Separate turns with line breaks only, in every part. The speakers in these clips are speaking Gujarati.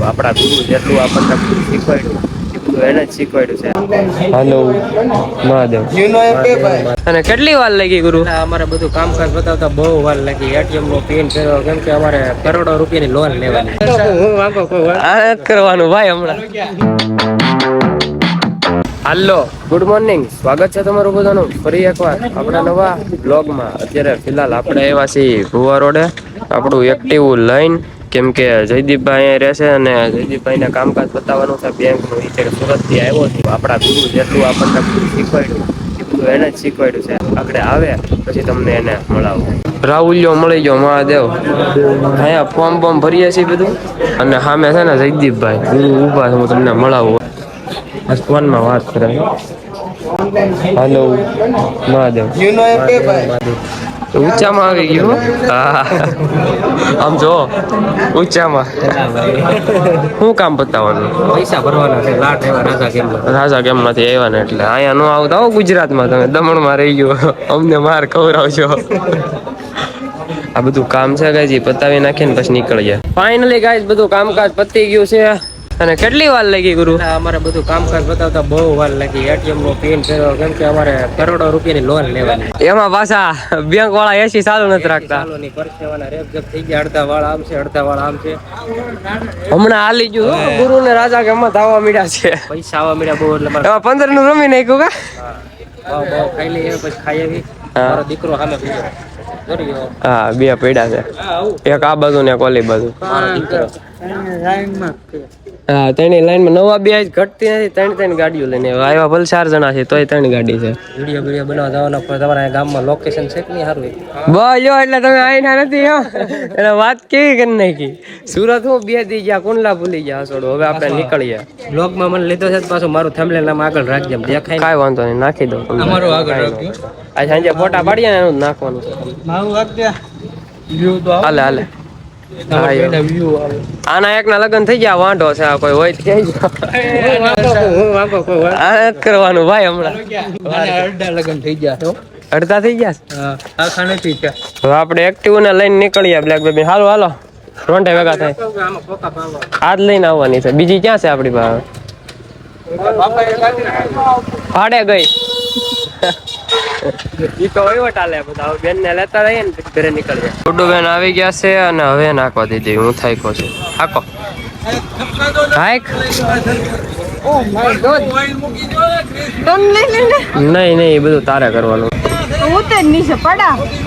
આપણા ગુરુ જેટલું આપણને શીખવાડ્યું એટલું એને જ શીખવાડ્યું છે. હાલો મહાદેવ. અને કેટલી વાર લાગી ગુરુ? અમારે બધું કામકાજ બતાવતા બહુ વાર લાગી. એટીએમ નો પિન કર્યો કેમ કે અમારે કરોડો રૂપિયાની લોન લેવાની કરવાનું ભાઈ હમણાં. હાલો ગુડ મોર્નિંગ, સ્વાગત છે તમારું બધાનું ફરી એકવાર આપણા નવા બ્લોગમાં. અત્યારે ફિલહાલ આપણે આવ્યા છીએ ભુવા રોડે આપણું એક્ટિવ લઈને, કેમ કે જયદીપભાઈ અહીંયા રહેશે અને જયદીપભાઈને કામકાજ બતાવવાનું છે બેંકનું. એ સુરત થી આવ્યો છું. આપણા ગુરુ જેટલું આપણને શીખવાડ્યું એટલું એને જ શીખવાડ્યું છે. આગળ આવે પછી તમને એને મળાવું. રાહુલ્યો મળી ગયો મહાદેવ. અહીંયા ફોર્મ બોર્મ ભરીએ છીએ બધું અને સામે છે ને જયદીપભાઈ ગુરુ ઉભા છે, હું તમને મળાવું. ફોનમાં વાત કરે. હાલો મહાદેવ. ઊંચામાં આવી ગયું. હા આમ જો ઊંચામાં. શું કામ બતાવવાનું? પૈસા ભરવાના છે. લાટ આવ્યા રાજા કેમ માંથી આવ્યા ને એટલે અહીંયા નો આવતા હો. ગુજરાતમાં તમે દમણમાં રહી ગયો, અમને માર ખવડાવશો. આ બધું કામ છે ગાઈઝ, પતાવી નાખીને પછી નીકળી જાય. ફાઇનલી ગાઈઝ બધું કામકાજ પતી ગયું છે. અને કેટલી વાર લાગી ગુરુ? અમારે બધું કામકાજ બતાવતા બહુ વાર લાગી. એટીએમ નો પિન કર્યો કેમ કે અમારે કરોડો રૂપિયાની લોન લેવાની. એમાં પાછા બેંક વાળા એસી ચાલુ નથી રાખતા. થઈ ગયા. અડધા વાળા આમ છે, અડધા વાળા આમ છે. હમણાં હાલી ગયું ગુરુ ને રાજા કે એમાં ધાવા મળ્યા છે. પૈસા આવવા મળ્યા બહુ. એટલે 15 નું રમી નાખ્યું કા? ખાઈ લઈએ પછી ખાઈ આવી. મારો દીકરો સામે હા બે પડ્યા છે, એક આ બાજુ ને એક ઓલી બાજુ. હા ત્રણેય લાઈનમાં નવા બે ઘટતી નથી. ત્રણ ગાડીઓ લઈને આવ્યા. ભલે 4 જણા છે તોય 3 ગાડી છે. વિડીયો બનાવવા જવાના તમારા ગામમાં લોકેશન છે કે નહીં? સારું બસ જો એટલે તમે આઈના નથી એટલે વાત કેવી કરી નાખી. સુરત હું 2 દી ગયા, કુંડલા ભૂલી ગયા હસોડો. હવે આપણે નીકળીએ. બ્લોગમાં મને લીધો છે પાછું મારું થંબનેલ નામ આગળ રાખજે. દેખાય કાંઈ વાંધો નહીં, નાખી દો. અમારું આગળ રાખજો. આ સાંજે ફોટા પાડીએ ને એનું નાખવાનું છે. મારું રાખજે. હાલે હાલે. આના એક ના લગ્ન થઈ ગયા, વાંઢો છે કોઈ હોય કરવાનું ભાઈ હમણાં. અડધા લગ્ન થઈ ગયા. અડધા થઈ ગયા. હવે આપણે એક્ટિવ ને લઈને નીકળીએ. બ્લેક બેબી હાલો હાલો રોંઢે ભેગા થાય. આજ લઈને આવવાની છે. બીજી ક્યાં છે આપડી પાસે? ભાડે ગઈ. ઈ તો હોય વટાલે બધા. બેન ને લેતા રહીએ ને પછી ઘરે નીકળીએ. ગુડ્ડુ બેન આવી ગયા છે અને હવે નાખવા દીધી. હું થાક્યો છું. હાકો હાઈક. નહીં નહીં એ બધું તારે કરવાનું.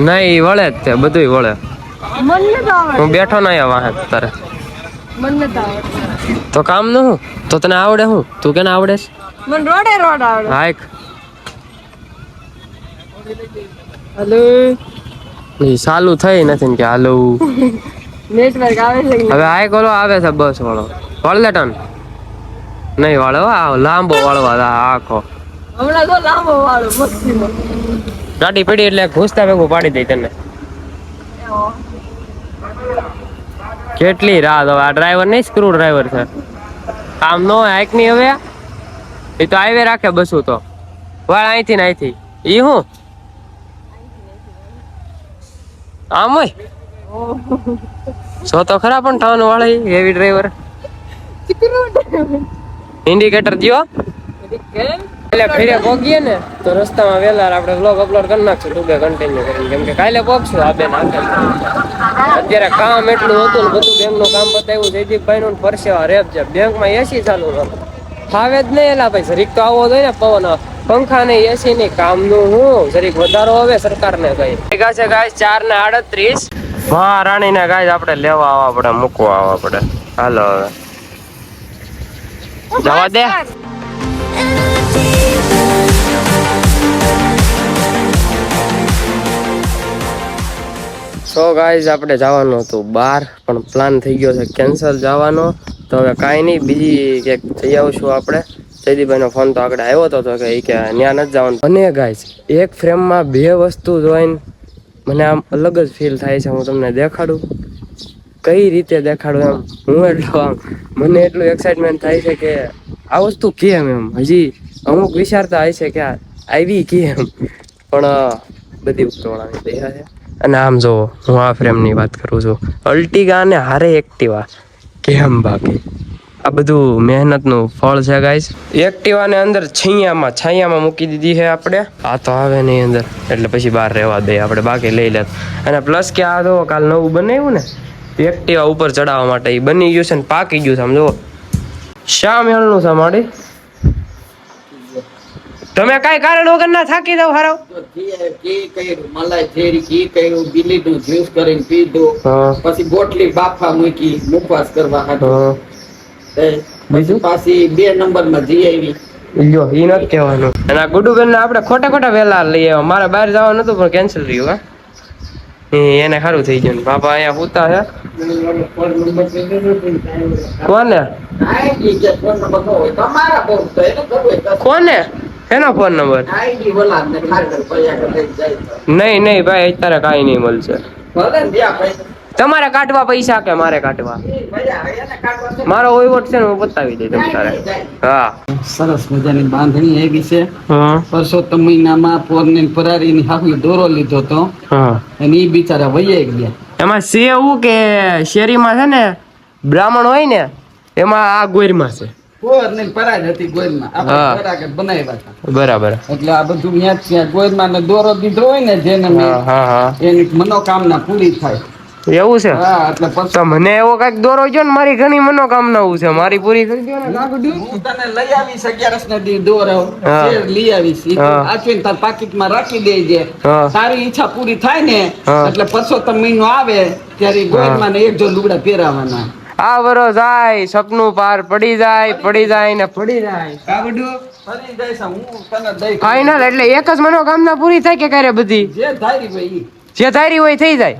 નહીં વળે જ તે બધું વળે. હું બેઠો ના અહીંયા વાહે તારે. તો કામ ન હું તો તને આવડે? હું તું કેને આવડે છે? મને રોડે રોડ આવડે. હાઈક. હેલો. નહીં ચાલુ થઈ નથી ને કે હાલો નેટવર્ક આવે છે. હવે હાઈ કોલો આવે છે બસ વાળો. વળલે ટન નહીં વાળો. લાંબો વાળવા આખો હમણાં તો લાંબો વાળો મસ્તીમાં ગાડી પડી એટલે ઘૂસતા ભેગું પાડી દઈ તને. કેટલી રાત હવે. આ ડ્રાઈવર નહીં, સ્ક્રૂ ડ્રાઈવર છે. કામ નો હાઈક ની હવે. એ તો હાઈવે રાખે બસું તો વાળ અહીંથી ને અહીંથી. ઈ હું આમ હોય સો તો ખરા. પણ ટાઉન વાળા હેવી ડ્રાઈવર. ઇન્ડિકેટર દિયો એટલે ફેરે પહોંચીએ ને તો રસ્તામાં વેલા આપણે વ્લોગ અપલોડ કરી નાખશું. તું બે કન્ટિન્યુ કરીને, કેમ કે કાલે પહોંચશું. આ બેન અત્યારે કામ એટલું હતું ને બધું બેંક નું કામ બતાવ્યું. જયદીપભાઈ નું પરસેવા રેપ છે. બેંકમાં એસી ચાલુ ફાવે જ નહીં. એલા ભાઈ જરીક તો આવો જોઈએ ને પવન. પંખા ને એસી ની કામ નું હું જરીક વધારો હવે સરકાર ને કઈ છે. ગાય 4:38. મહારાણી ને ગાય આપણે લેવા આવવા પડે, મૂકવા આવવા પડે. હાલો હવે જવા દે. સો ગાઈઝ આપણે જવાનું હતું બહાર, પણ પ્લાન થઈ ગયો છે કેન્સલ જવાનો. તો હવે કાંઈ નહીં, બીજી ક્યાંક જઈ આવશું આપણે. જયદીપભાઈનો ફોન તો આગળ આવ્યો હતો તો કે ત્યાં નથી જવાનું. અને ગાઈઝ એક ફ્રેમમાં 2 વસ્તુ જોઈને મને આમ અલગ જ ફીલ થાય છે. હું તમને દેખાડું, કઈ રીતે દેખાડું એમ. હું એટલો આમ મને એટલું એક્સાઇટમેન્ટ થાય છે કે આ વસ્તુ કેમ એમ. હજી અમુક વિચારતા હોય છે કે આવી કેમ, પણ બધી ઉપરવાળાની દયા છે. અને આમ જો હું આ ફ્રેમની વાત કરું છું, અલ્ટિગા અને હારે એક્ટિવા કેમ ભાગે. આ બધું મહેનતનું ફળ છે ગાઈસ. એક્ટિવાને અંદર છાયામાં મૂકી દીધી છે આપણે. આ તો આવે નહીં અંદર એટલે પછી બહાર રહેવા દે આપણે, બાકી લઈ લે. અને પ્લસ કે આ તો કાલ નવું બનાવ્યું ને એક્ટિવા ઉપર ચડાવવા માટે, એ બની ગયું છે ને પાકી ગયું છે. આમ જુઓ શા મેળનું છે માડી. તમે કઈ કારણ વગર ના થાકી જાવ હારો.
મલાઈ ફેરી ઘી કર્યું, બિલીનું જ્યુસ કરીને પીધું, પછી બોટલી બાફા મૂકી મુખવાસ કરવા હતું. બીજું પાછી 2 નંબરમાં જઈ આવી.
લ્યો ઈ નથી કહેવાનું. અને આ ગુડુબેન ને આપણે ખોટા વેલા લઈ આવ્યા. મારે બહાર જવાનું હતું પણ કેન્સલ રહ્યું. હા એને સારું થઈ ગયું. બાપા અહીંયા હુતા છે. કોને એનો ફોન નંબર? નહીં ભાઈ અત્યારે કઈ નહીં મળશે. તમારે કાઢવા પૈસા કે મારે કાઢવા? મારો વહીવટ છે ને હું બતાવી દઈ તમારે. હા
સરસ મજાની બાંધણી એવી છે. પરસોત્તમ મહિનામાં પોરને પરારીની હાફી દોરો લીધો તો અને ઈ બિચારા વૈયા ગયા.
એમાં છે એવું કે શેરીમાં છે ને બ્રાહ્મણ હોય ને એમાં આ ગોરમાં છે.
પોરને પરારી હતી ગોરમાં, આપણે પરાગે બનાવ્યા હતા.
બરાબર.
એટલે આ બધું ન્યા ત્યાં ગોરમાં ને દોરો દીધો હોય ને જેને એની મનોકામના પૂરી થાય.
એવું છે?
હા એટલે
તો મને એવો કઈક દોરો જો ને, મારી ઘણી મનોકામના છે, મારી પૂરી કરી દો ને.
હું તને લઈ આવીશ 11 ને દી દોરો લઈ આવીશ. આચવીને તાર પાકીટમાં રાખી દેજે. તારી ઈચ્છા પૂરી થાય ને એટલે પરસોત્તમ મહિનો આવે ત્યારે ગોરમાં ને એક જો લુગડા પહેરાવાના.
આ વરો જાય સપનું પાર પડી જાય ને પડી જાય. ફાઈનલ એટલે એક જ મનોકામના પૂરી થાય કે ક્યારે બધી? જે ધારી હોય થઈ જાય.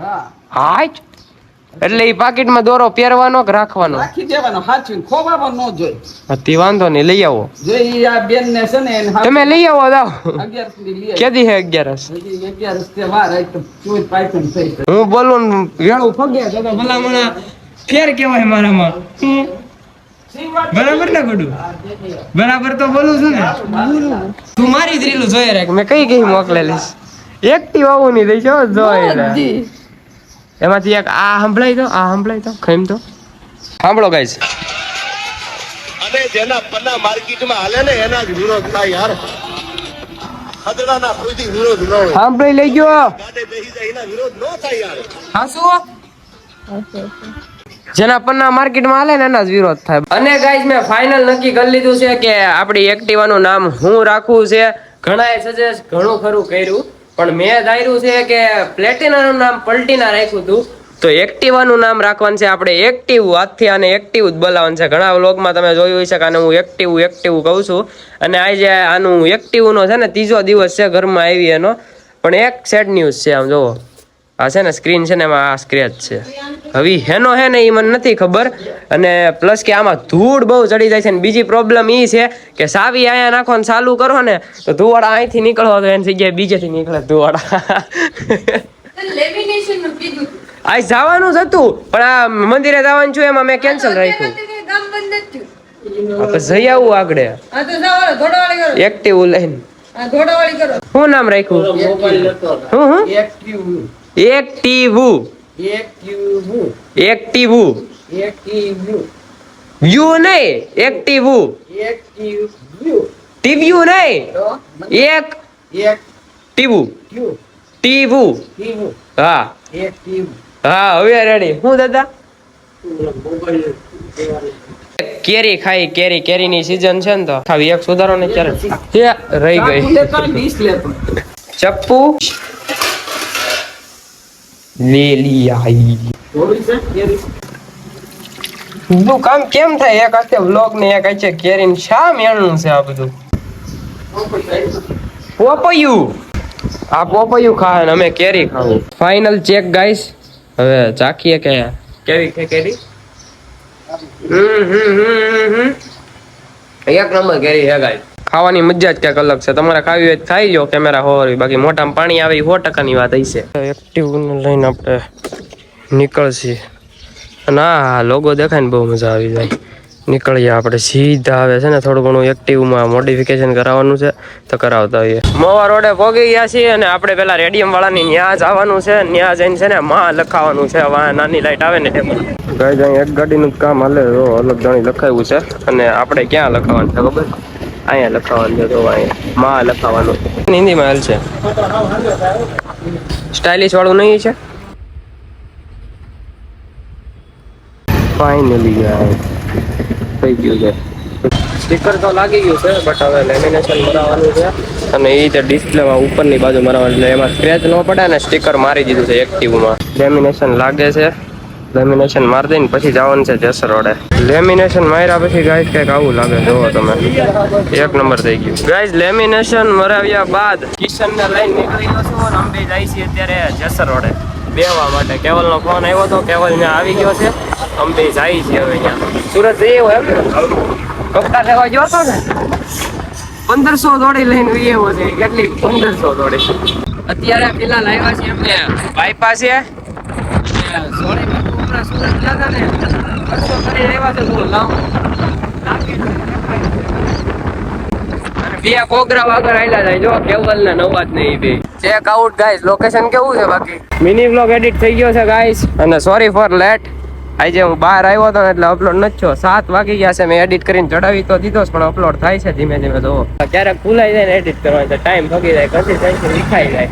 હા એટલે એ પાકીટમાં દોરો પહેરવાનો કે રાખવાનો?
રાખી દેવાનો, હાચવીને ખોવાનો ન જોઈ.
તે વાંધો નહીં, લઈ આવો.
જોઈ આ બેન ને છે ને
તમે લઈ આવો દાવ.
11 ની લઈ
કેદી હે 11?
11 તે વાર આઈ તો ચોઈ પાઈપન થઈ.
હું બોલું વેળું ફગે તો ભલામણા ફેર કહેવાય મારામાં. બરાબર ને ગડું? બરાબર તો બોલું છું ને. તું મારી જ રીલું જોઈ રાખ. મેં કઈ મોકલેલીશ. એક્ટિવ આવું નહીં દઈ છો જોઈ. એમાંથી એક આ સંભળાય તો ખઈમ તો સાંભળો ગાઈસ.
અને જેના પન્ના માર્કેટમાં હાલે ને એના જ વિરોધ થાય યાર. હદડાના કોઈથી વિરોધ ન હોય.
સાંભળી લઈ ગયો.
ગાડે બેહી જાય એના વિરોધ ન થાય યાર.
હા શું? જેના પન્ના માર્કેટમાં હાલે ને એના જ વિરોધ થાય. અને ગાઈસ મેં ફાઇનલ નક્કી કરી લીધું છે કે આપણી એક્ટિવાનું નામ હું રાખવું છે. ઘણાએ સજેસ્ટ ઘણું ખરું કર્યું પણ મેં ધાર્યું છે કે પ્લેટિનાનું નામ પલટીના રાખ્યું હતું, તો એક્ટિવાનું નામ રાખવાનું છે આપણે એક્ટિવ. આજથી આને એક્ટિવ જ બોલાવવાનું છે. ઘણા વ્લોગમાં તમે જોયું હશે કે આને હું એક્ટિવ કહું છું. અને આજે આનું એક્ટિવનો છે ને 3જો દિવસ છે ઘરમાં આવી એનો. પણ એક સેડ ન્યૂઝ છે. આમ જોવો આ છે ને સ્ક્રીન છે ને એમાં આ સ્ક્રેચ છે. હવે હેનો હે ને એ મને નથી ખબર. અને પ્લસ કે આમાં ધૂળ બહુ ચડી જાય છે. ને બીજી પ્રોબ્લેમ એ છે કે સાવી અહીંયા નાખો ને ચાલુ કરો ને તો ધુવાડા અહીંથી નીકળવા તો એની જગ્યાએ બીજેથી નીકળે ધુવાડા. આ જવાનું જ હતું પણ આ મંદિરે જવાનું છું એમાં મેં કેન્સલ રાખ્યું. જઈ આવું આગળ એક્ટિવ લઈને. શું નામ રાખ્યું? એક્ટિવ વ્યૂ નહીં, એક્ટિવ ટીવ્યુ નહીં, એક ટીવું. હા હવે રેડી. હું દાદા કેરી ખાઈ, કેરીની સીઝન છે ને તો ખાવી. એક સુધારો ને ક્યારે રહી ગઈ ચપ્પુ લે લી. બધું કામ કેમ થાય? એક હાથે વ્લોગ ને એક હાથે કેરીને શા મેળનું છે આ બધું? પોપૈયું. આ પોપૈયું ખાય ને અમે કેરી ખાવું. Final check guys. હવે ચાખીએ કે કેવી છે કેરી. એક નંબર કેરી છે ગાઈસ. ખાવાની મજા જ ક્યાંક અલગ છે. તમારે ખાવી હોય ખાઈ લો, કેમેરા હોરી. બાકી મોઢામાં પાણી આવે 100% ની વાત હશે. એક્ટિવ લઈને આપણે નીકળશી. અને આ લોગો દેખાય ને બહુ મજા આવી જાય. નીકળીએ આપણે સીધા આવે છે ને થોડું ઘણું એક્ટિવમાં મોડિફિકેશન કરાવવાનું છે તો કરાવતા હોઈએ. મોવા રોડે પહોંચી ગયા છીએ અને આપણે પેલા રેડિયમ વાળાની ન્યા જવાનું છે. ન્યા જઈને છે ને માં લખાવાનું છે. હવે નાની લાઈટ આવે ને એમાં ગાય જાય એક ગાડીનું કામ હાલે અલગ જાણી લખાયું છે અને આપણે ક્યાં લખાવાનું છે ખબર? અહીંયા લખાવાનું છે. તો અહીંયા માં લખાવાનું હિન્દીમાં હાલ છે. સ્ટાઇલિશ વાળું નહીં છે. ફાઇનલી ગાય થઈ ગયું છે. સ્ટીકર તો લાગી ગયું છે બટ હવે લેમિનેશન મરાવવાનું છે અને એ રીતે ડિસ્પ્લેમાં ઉપરની બાજુ મરાવવાનું એટલે એમાં સ્ક્રેચ ન પડે ને સ્ટીકર મારી દીધું છે એક્ટિવમાં. લેમિનેશન લાગે છે. લેમિનેશન મારી દઈને પછી જવાનું છે જેસર રોડે. લેમિનેશન માર્યા પછી ગાઈસ કંઈક આવું લાગે જોવો તમે. એક નંબર થઈ ગયું ગાઈસ. લેમિનેશન મરાવ્યા બાદ કિશનને લઈને નીકળી ગયો છું અને અમે જાય છીએ અત્યારે જેસર રોડે બેવા માટે. કેવલનો ફોન આવ્યો હતો. કેવલ ત્યાં આવી ગયો છે. અમે જાય છીએ હવે અહીંયા સુરત જઈએ એમ કપડા લેવા ગયો હતો ને 1500 દોડી લઈને એવો છે. કેટલી 1500 દોડી. અત્યારે ફિલહાલ આવ્યા છે એમને બાયપાસ છે. સુરત ગયા હતા ને 200 કરી આવ્યા છે. થોડું લાંબુ અને બે કોગરા વાગર આયલા જાય જો કેવલ ને નવાજ નહીં બે. Check out guys. લોકેશન કેવું છે બાકી? મિની વ્લોગ એડિટ થઈ ગયો છે ગાઈસ અને સોરી ફોર લેટ. આજે હું બહાર આવ્યો હતો એટલે અપલોડ નથી થયો. 7 વાગી ગયા છે. મેં એડિટ કરીને ચડાવી તો દીધો પણ અપલોડ થાય છે ધીમે ધીમે. જોવો ક્યારેક ભૂલાઈ જાય ને એડિટ કરવાનું છે. ટાઈમ ભગી જાય કન્સિસ્ટન્સી વિખાઈ જાય.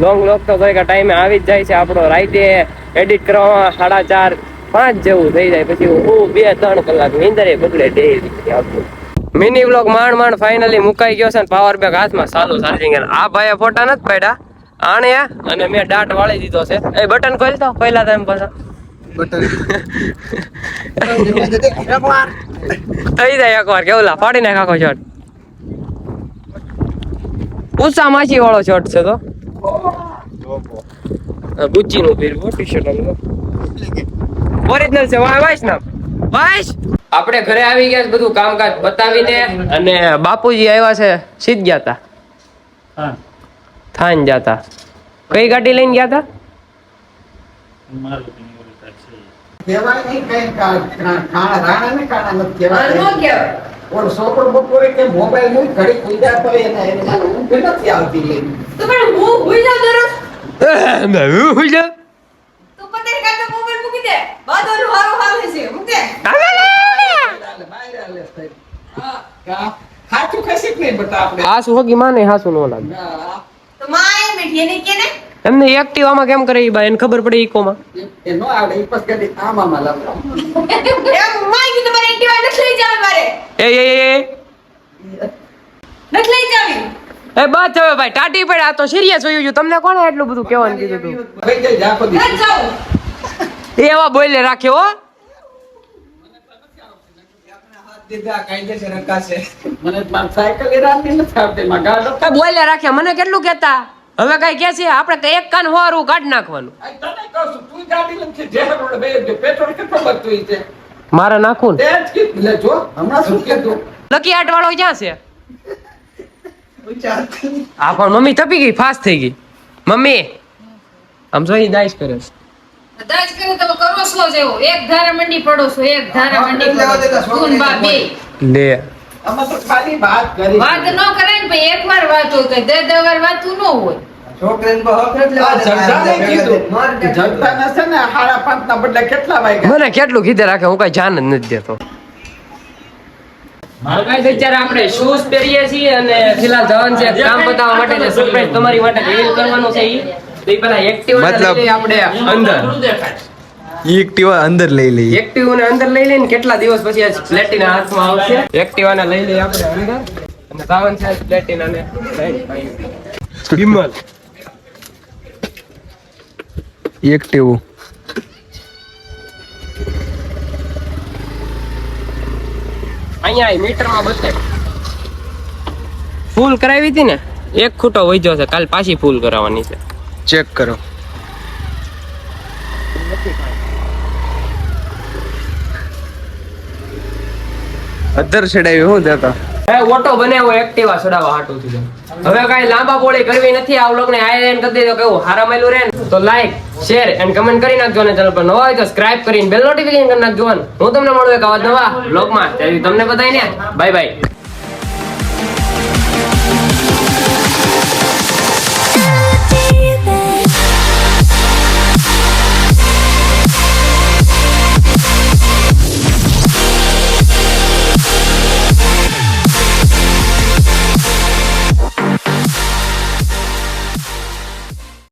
લોંગ વ્લોગ તો કઈ ટાઈમે આવી જ જાય છે આપણો. રાતે એડિટ કરવામાં 4:30 5 જેવું થઈ જાય. પછી હું 2-3 કલાક નીંદરે બગડે ડેલી આપણું. મિની વ્લોગ માંડ ફાઇનલી મુકાઈ ગયો છે ને પાવર બેંક હાથમાં ચાલુ ચાર્જિંગ. આ ભાઈએ ફોટા નથી પાડ્યા આણે અને મેં દાંત વાળી દીધો છે. એ બટન ખોલી દો પહેલા ટાઈમ પાછા થઈ જાય એકવાર. કેવલા ફાડી નાખ આખો શોટ. ઉષા માછી વાળો શોટ છે તો બુચ્ચી નું પહેરવું ટી-શર્ટ ઓરિજિનલ છે. વાઈસ ના વાઈસ. આપણે ઘરે આવી ગયા બધું કામકાજ બતાવીને અને બાપુજી આવ્યા છે. સીધ ગયા તા થાન જાતા. કઈ ગાડી લઈને ગયા તા?
કહેવાય નહીં કઈ કાણા રાણા ને કાણા નથી કહેવાય. ઓલો છોકરો બપોરે કે મોબાઈલ નું ઘડી ખુઈ જાતો એને ઊંઘ નથી આવતી લેવી.
તો પણ હું ભૂઈ જાઉં દરરોજ.
હું હુઈ જા.
તું પતરી કાતે મોબાઈલ મૂકી દે. બાદોનું હારું હાલે છે. મૂકે.
હાચું કશી જ નહીં બતા આપણે.
આ શું હોગી માને હાસુ નો લાગે.
તો માય મીઠી એને કે ને.
એમને એક્ટિવ આમાં કેમ કરે ઈ બા એને ખબર પડે ઈકોમાં.
એ નો આવડે ઈ પછી કદી આમાં લાવ.
એમ માય કી તમારે એક્ટિવા નથી લઈ જાવ મારે.
એ
નથી લઈ જાવી.
એ બસ હવે ભાઈ ટાટી પડે. આ તો સિરિયસ હોયું છું. તમને કોણે એટલું બધું કહેવાનું કીધું તું?
થઈ જાય જાકો દી.
નથી જાવ.
એવા બોલે રાખ્યો હો.
મને માર સાયકલ એ રાતી નથી આવતી માં ગાડો.
એ બોલે રાખ્યા મને કેટલું કહેતા. હવે કઈ કે છે આપણે તો એક કાન હોરું કાઢ નાખવાનું.
આ તને કહું છું તું ગાડી લઈને જે રોડ બે પેટ્રોલ કેટલો બચતું છે.
મારે નાખું ને.
તે જ કીધું લે જો હમણાં શું કીધું.
લકી આટ વાળો ક્યાં છે? આ પણ મમ્મી તપી ગઈ ફાસ્ટ થઈ ગઈ. મમ્મી આમ જોઈ દાઈશ કરે છે.
દાજ કરે તો કરો છો જેવો. એક ધારા મંડી પડો છો. એક ધારા મંડી પડો. તું બા બે.
લે
આમાં તો ખાલી વાત કરી.
વાત ન કરાય ને ભાઈ એકવાર વાત હોય કે 10 વાર વાતું ન હોય.
છોકરીને બહુ હકરત
આ
લેવા
જગદાને કીધું. જગદાને છે ને 5:30 ના બદલે કેટલા વાગ્યા?
મને કેટલું કીધે રાખે હું કઈ જાન જ નથી દેતો. અત્યારે આપણે શૂઝ પહેરીએ છીએ અને ફિલહાલ જવાનું છે કામ બતાવવા માટે જે સરપ્રાઈઝ તમારી માટે રિવીલ કરવાનું છે ઈ. તો ઈ પેલા એક્ટિવ
મતલબ
આપણે અંદર
એક્ટિવા અંદર લઈ લઈએ.
એક્ટિવ ને અંદર લઈ લઈને કેટલા દિવસ પછી આ પ્લેટિના હાથમાં આવશે. એક્ટિવા ને લઈ લઈએ આપણે અંદર અને જવાનું છે પ્લેટિના ને વિમલ
એક્ટિવ
અહીંયા મીટરમાં બતાવે ફૂલ કરાવી હતી ને. એક ખૂટો વહી છે. કાલ પાછી ફૂલ કરાવવાની છે.
ચેક કરો. અધર છેડાવી હું દેતા.
હે ઓટો બનાવ્યો એક્ટિવા ચડાવવા હાટું થી. હવે કઈ લાંબા પોળી કરવી નથી. આ વ્લોગ ને આયરન કરી દેજો. કેવું હારા મેલું રહે ને તો લાઈક શેર એન્ડ કમેન્ટ કરી નાખજો અને ચેનલ પર નવા હોય તો સબસ્ક્રાઇબ કરીને બેલ નોટિફિકેશન કરી નાખજો હું તમને મળું એક આવા નવા બ્લોગમાં ત્યારે તમને બધાને બાય બાય
Baby.